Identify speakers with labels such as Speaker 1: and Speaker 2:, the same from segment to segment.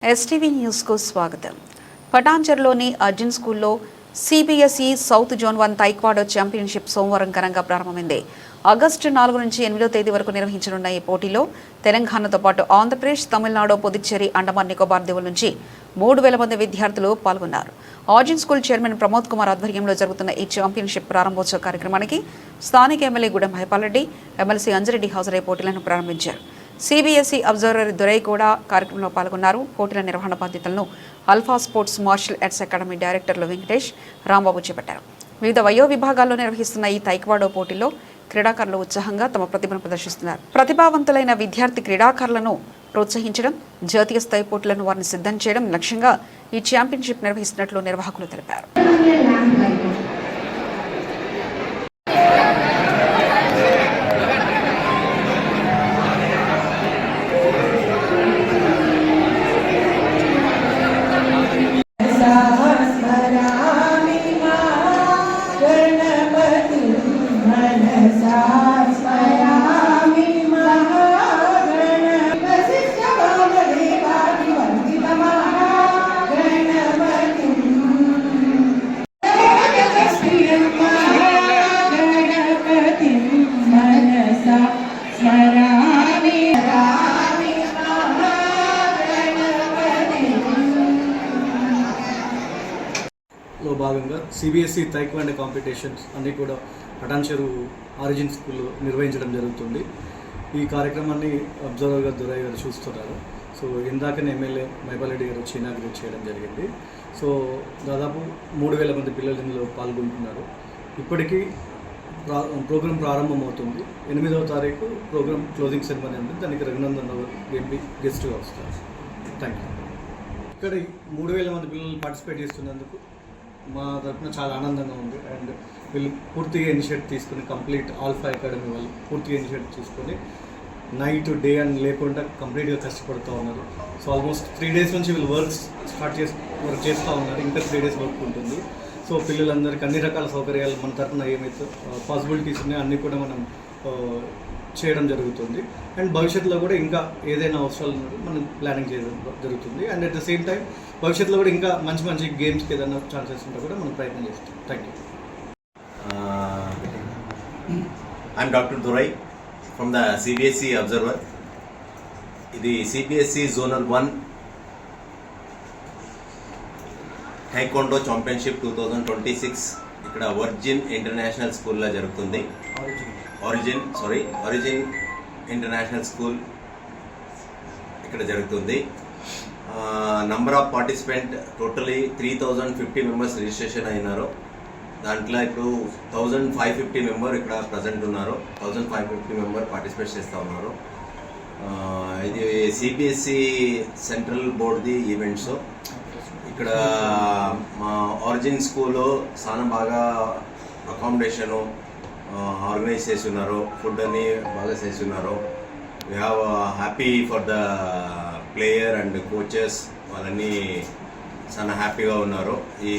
Speaker 1: STV న్యూస్కు స్వాగతం. పటాన్చెరులోని అర్జున్ స్కూల్లో సిబిఎస్ఈ సౌత్ జోన్ 1 తైక్వాడో ఛాంపియన్షిప్ సోమవారం ఘనంగా ప్రారంభమైంది. ఆగస్టు 4 నుంచి 8వ తేదీ వరకు నిర్వహించనున్న ఈ పోటీలో తెలంగాణతో పాటు ఆంధ్రప్రదేశ్, తమిళనాడు, పుదుచ్చేరి, అండమాన్ నికోబార్ దీవుల నుంచి 3,000 మంది విద్యార్థులు పాల్గొన్నారు. అర్జున్ స్కూల్ చైర్మన్ ప్రమోద్ కుమార్ ఆధ్వర్యంలో జరుగుతున్న ఈ ఛాంపియన్షిప్ ప్రారంభోత్సవ కార్యక్రమానికి స్థానిక ఎమ్మెల్యే గూడెం మహిపాల్ రెడ్డి, ఎమ్మెల్సీ అంజిరెడ్డి హాజరై పోటీలను ప్రారంభించారు. సిబిఎస్ఈ అబ్జర్వర్ దురై కూడా కార్యక్రమంలో పాల్గొన్నారు. పోటీల నిర్వహణ బాధ్యతలను alpha sports martial arts academy డైరెక్టర్లు వెంకటేష్, రాంబాబు చేపట్టారు. వివిధ వయో విభాగాల్లో నిర్వహిస్తున్న ఈ తైక్వాడో పోటీల్లో క్రీడాకారులు ఉత్సాహంగా తమ ప్రతిభను ప్రదర్శిస్తున్నారు. ప్రతిభావంతులైన విద్యార్థి క్రీడాకారులను ప్రోత్సహించడం, జాతీయ స్థాయి పోటీలను వారిని సిద్ధం చేయడం లక్ష్యంగా ఈ ఛాంపియన్షిప్ నిర్వహిస్తున్నట్లు నిర్వాహకులు తెలిపారు.
Speaker 2: లో భాగంగా సిబిఎస్ఈ తైక్వాండో కాంపిటీషన్స్ అన్నీ కూడా పటాన్చెరు ఆరిజిన్ స్కూల్లో నిర్వహించడం జరుగుతుంది. ఈ కార్యక్రమాన్ని అబ్జర్వర్గా దురై గారు చూస్తున్నారు. సో ఇందాకనే ఎమ్మెల్యే మహిపాల్ రెడ్డి గారు వచ్చి ఇనాగ్రేట్ చేయడం జరిగింది. సో దాదాపు 3,000 మంది పిల్లలు ఇందులో పాల్గొంటున్నారు. ఇప్పటికీ ప్రోగ్రాం ప్రారంభమవుతుంది. 8వ తారీఖు ప్రోగ్రామ్ క్లోజింగ్ సెరమనీ ఉంటుంది. దానికి రఘునందన్ ఎంపీ గెస్ట్గా వస్తారు. Thank you. ఇక్కడ 3,000 మంది పిల్లలు పార్టిసిపేట్ చేస్తున్నందుకు మా తరఫున చాలా ఆనందంగా ఉంది. అండ్ వీళ్ళు పూర్తిగా ఇనిషియేటివ్ తీసుకుని కంప్లీట్ ఆల్ఫా అకాడమీ వాళ్ళు పూర్తిగా ఇనిషియేటివ్ తీసుకొని నైట్ డే అని లేకుండా కంప్లీట్గా కష్టపడుతూ ఉన్నారు. సో ఆల్మోస్ట్ 3 days నుంచి వీళ్ళు వర్క్ చేస్తూ ఉన్నారు. ఇంకా 3 days వర్క్ ఉంటుంది. సో పిల్లలందరికీ అన్ని రకాల సౌకర్యాలు మన తరఫున ఏమైతే పాసిబిలిటీస్ ఉన్నాయో అన్నీ కూడా మనం చేయడం జరుగుతుంది. అండ్ భవిష్యత్తులో కూడా ఇంకా ఏదైనా అవసరాలు మనం ప్లానింగ్ చేయడం జరుగుతుంది. And at the same time భవిష్యత్తులో కూడా ఇంకా మంచి మంచి గేమ్స్కి ఏదైనా ఛాన్సెస్ ఉంటే కూడా మనం ప్రయత్నం చేస్తాం. Thank you.
Speaker 3: I'm doctor Durai from the CBSE observer. ఇది సిబిఎస్ఈ జోనల్ 1 టైక్వాండో ఛాంపియన్షిప్ 2026 ఇక్కడ వర్జిన్ ఇంటర్నేషనల్ స్కూల్లో జరుగుతుంది. ఆరిజిన్ ఇంటర్నేషనల్ స్కూల్ ఇక్కడ జరుగుతుంది. Number of participant totally 3,050 members registration అయినారు. దాంట్లో ఇప్పుడు 1,550 మెంబర్ ఇక్కడ ప్రజెంట్ ఉన్నారు. 1,550 మెంబర్ పార్టిసిపేట్ చేస్తూ ఉన్నారు. ఇది సిబిఎస్ఈ సెంట్రల్ బోర్డ్ది ఈవెంట్స్. ఇక్కడ మా ఆరిజిన్ స్కూల్లో చాలా బాగా అకామిడేషను ఆర్గనైజ్ చేసి ఉన్నారు. ఫుడ్ అని బాగా చేసి ఉన్నారు. We have happy for the player and coaches, వాళ్ళని చాలా హ్యాపీగా ఉన్నారు. ఈ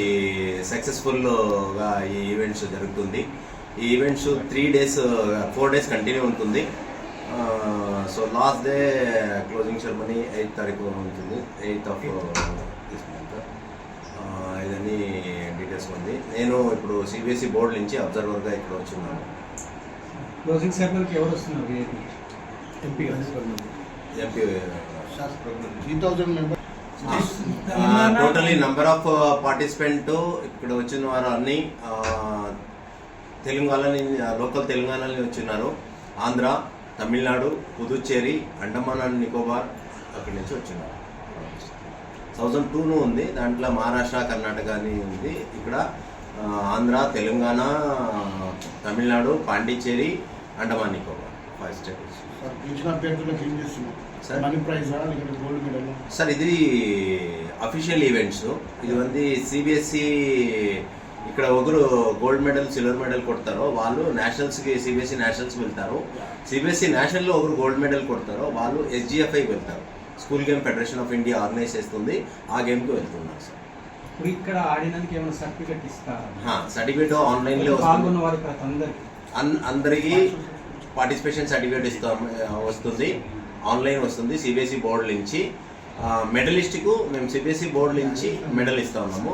Speaker 3: సక్సెస్ఫుల్గా ఈ ఈవెంట్స్ జరుగుతుంది. ఈ ఈవెంట్స్ 4 days కంటిన్యూ ఉంటుంది. So last day closing ceremony 8వ తారీఖు ఉంటుంది. 8th of this month. ఇదన్నీ డీటెయిల్స్ ఉంది. నేను ఇప్పుడు సిబిఎస్ఈ బోర్డు నుంచి అబ్జర్వర్గా ఇక్కడ వచ్చున్నాను.
Speaker 2: క్లోజింగ్ సెరమనీకి ఎవరు వస్తున్నారు? MP
Speaker 3: totally number of participant ఇక్కడ వచ్చిన వారు అన్ని లోకల్ తెలంగాణ వచ్చిన్నారు. ఆంధ్ర, తమిళనాడు, పుదుచ్చేరి, అండమాన్ అండ్ నికోబార్ అక్కడి నుంచి వచ్చినారు. 2002 ఉంది. దాంట్లో మహారాష్ట్ర, కర్ణాటక అని ఉంది. ఇక్కడ ఆంధ్ర, తెలంగాణ, తమిళనాడు, పాండిచ్చేరి, అండమాన్ నికోబార్ 5 states. సార్ ఇది అఫీషియల్ ఈవెంట్స్. ఇది ఉంది సిబిఎస్ఈ. ఇక్కడ ఒకరు గోల్డ్ మెడల్, సిల్వర్ మెడల్ కొడతారో వాళ్ళు నేషనల్స్కి, సిబిఎస్ఈ నేషనల్స్కి వెళ్తారు. సిబిఎస్ఈ నేషనల్లో ఒకరు గోల్డ్ మెడల్ కొడతారో వాళ్ళు ఎస్జిఎఫ్ఐకి వెళ్తారు. School game federation of India organise చేస్తుంది. ఆ గేమ్కి వెళ్తున్నారు సార్.
Speaker 4: ఇప్పుడు ఇక్కడ ఆడినందుకు ఏమైనా సర్టిఫికెట్ ఇస్తారా?
Speaker 3: సర్టిఫికెట్ ఆన్లైన్లో అందరికీ పార్టిసిపేషన్ సర్టిఫికేట్ వస్తుంది. ఆన్లైన్ వస్తుంది సిబిఎస్ఈ బోర్డు నుంచి. మెడలిస్ట్కు మేము సిబిఎస్ఈ బోర్డు నుంచి మెడల్ ఇస్తా ఉన్నాము.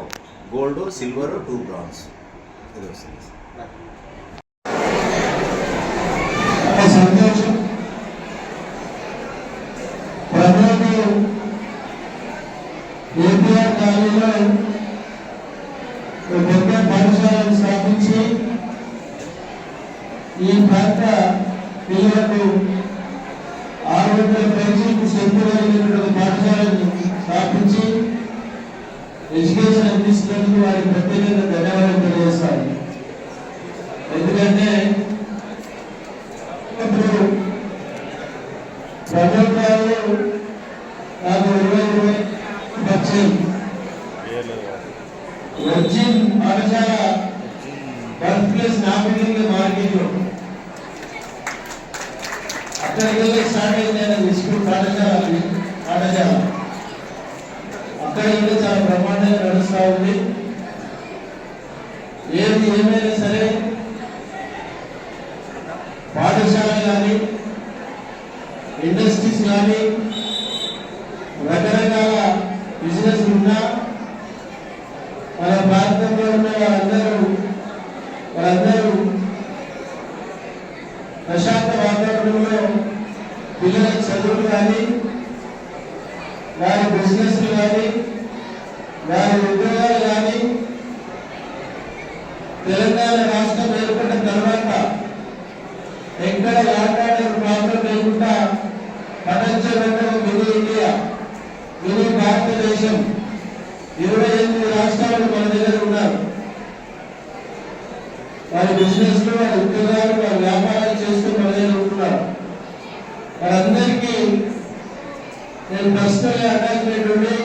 Speaker 3: గోల్డ్, సిల్వర్, 2 బ్రాంజ్ ఇది వస్తుంది.
Speaker 5: సంతోషం. ప్రభుత్వం ఏపీఆర్ కాలేజీలో పెద్ద పాఠశాలను స్థాపించి ఈ ప్రాంత పిల్లలకు 600 పైసలకు సరిపోగలిగినటువంటి పాఠశాలను స్థాపించి ఎడ్యుకేషన్ అందిస్తున్నందుకు వారికి ప్రత్యేకంగా ధన్యవాదాలు తెలియజేస్తాను. ఎందుకంటే ఇప్పుడు ప్రభుత్వాలు నాకు 20% వర్జిన్ పాఠశాల బర్త్ ప్లేస్ నామినల్ మార్కెట్లో అక్కడికి స్టార్ట్ అయింది స్కూల్ పాఠశాల. అక్కడ చాలా బ్రహ్మాండంగా నడుస్తూ ఉంది. ఏది ఏమైనా సరే పాఠశాల కానీ ఇండస్ట్రీస్ కానీ రకరకాల బిజినెస్ ఉన్నా మన ప్రాంతంలో ఉన్న వాళ్ళందరూ ప్రశాంత వాతావరణంలో పిల్లల చదువులు కానీ వారి బిజినెస్లు కానీ వారి ఉద్యోగాలు కానీ తెలంగాణ రాష్ట్రం ఏర్పడిన తర్వాత ఎక్కడ లాంటి ప్రాంతం లేకుండా ప్రపంచంలో మినీ ఇండియా, మినీ భారతదేశం 28 రాష్ట్రాలు మన దగ్గర ఉన్నారు. వారి బిజినెస్లు, వారి ఉద్యోగాలు, వారి వ్యాపారాలు చేస్తూ మన దగ్గర ఉంటున్నారు. వారందరికీ నేను పర్సనల్ అటాచ్మెంట్ ఉండి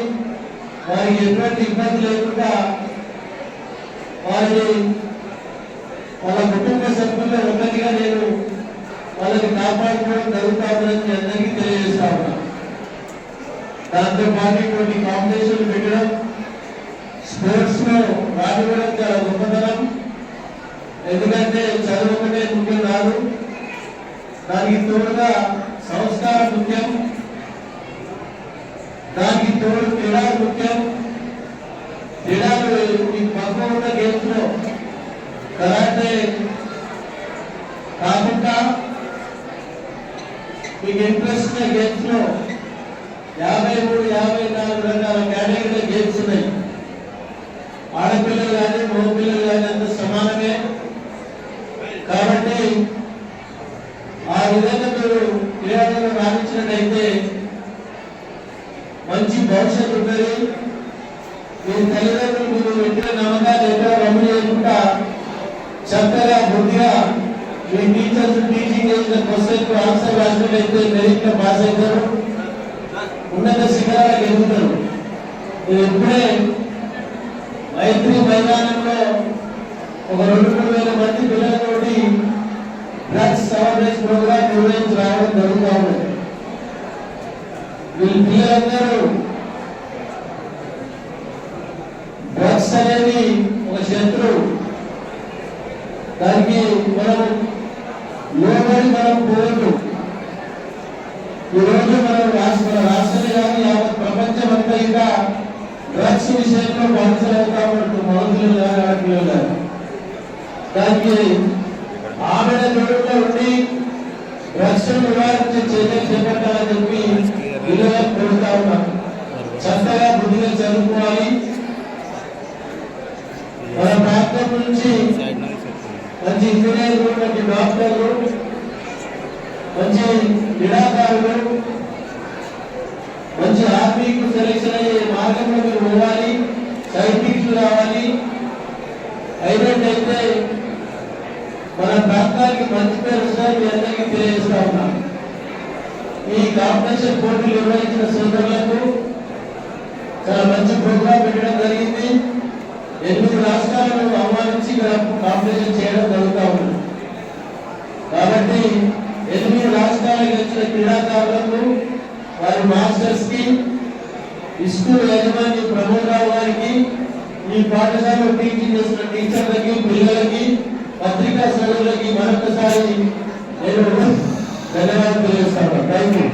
Speaker 5: వారికి ఎటువంటి ఇబ్బంది లేకుండా వారిని వాళ్ళ కుటుంబ సభ్యుల్లో ఉన్నదిగా నేను వాళ్ళని కాపాడుకోవడం జరుగుతామని అందరికీ తెలియజేస్తా ఉన్నా. దాంతో పాటు ఇటువంటి కాంపిటీషన్లు పెట్టడం, స్పోర్ట్స్ లో రానివ్వడం చాలా గొప్పతనం. ఎందుకంటే చదువు ఒకటే ముఖ్యం కాదు, దానికి తోడుగా సంస్కారం ముఖ్యం, దానికి తోడు క్రీడలు ముఖ్యం. క్రీడలు ఈ పక్కన ఉన్న గేమ్స్ లో కరాటే కాకుండా మీకు ఇంట్రెస్ట్ ఉన్న గేమ్స్ లో 53-54 రకాల కేటగిరీల గేమ్స్ ఉన్నాయి. ఆడపిల్లలు కానీ మగపిల్లలు కానీ అంత సమానమే. కాబట్టి ఆ విధంగా మీరు క్రీడలను రాణించినట్టయితే మంచి భవిష్యత్తు ఉంటుంది. మీ తల్లిదండ్రులు మీరు పెట్టిన నమ్మకాలు ఎక్కడ రమ్ము చేయకుండా చక్కగా బుద్ధిగా మీ టీచర్స్ టీచింగ్ చేసిన క్వశ్చన్ ఆన్సర్ రాసినట్లయితే మెరిట్ లో పాస్ అవుతారు, ఉన్నత శిఖరాలకు ఎదుగుతారు. మీరు ఇప్పుడే మైత్రి మైదానంలో ఒక 2-3 మంది పిల్లలతోటి డ్రగ్స్ అవేర్నెస్ ప్రోగ్రామ్ నిర్వహించి రావడం జరుగుతూ ఉంది. వీళ్ళ పిల్లలందరూ డ్రగ్స్ అనేది ఒక శత్రువు, దానికి మనం లోబడి మనం పోవద్దు. ఈరోజు మన రాష్ట్రాన్ని కానీ యావత్ ప్రపంచం అంతా ఇంకా డ్రగ్స్ విషయంలో బానిసలవుతా ఉంటుంది, మగపిల్లలు కానీ ఆడపిల్లలు కానీ. దానికి ఆమె తోడుగా ఉండి డ్రగ్స్ నివారించే చర్యలు చేపట్టాలని చెప్పి పిల్లలకు కోరుతా ఉన్నాం. చక్కగా బుద్ధిగా చదువుకోవాలి. మన ప్రాంతం నుంచి మంచి ఇంజనీర్లు, మంచి డాక్టర్లు, మంచి క్రీడాకారులు, మంచి ఆర్మీకి సెలెక్షన్ అయ్యే మార్గంలో మీరు పోవాలి, సైంటిస్టులు రావాలి. అయినట్టయితే మన ప్రాంతానికి మంచి పేరు వస్తుందని మీ అందరికీ తెలియజేస్తా ఉన్నాం. ఈ కాంపిటీషన్ పోటీలు నిర్వహించిన సోదరులకు చాలా మంచి ప్రోగ్రాం పెట్టడం జరిగింది. 8 రాష్ట్రాలను ఆహ్వానించి కాంపిటీషన్ చేయడం జరుగుతూ ఉంది. కాబట్టి 8 రాష్ట్రాలకు వచ్చిన క్రీడాకారులకు, వారి మాస్టర్స్ కి, స్కూల్ యజమాని ప్రమోద్ రావు గారికి, ఈ పాఠశాలలో టీచింగ్ చేసిన టీచర్లకి, పిల్లలకి, పత్రికా సోదరులకి మరొకసారి నేను ధన్యవాదాలు తెలియజేస్తాను. Thank you.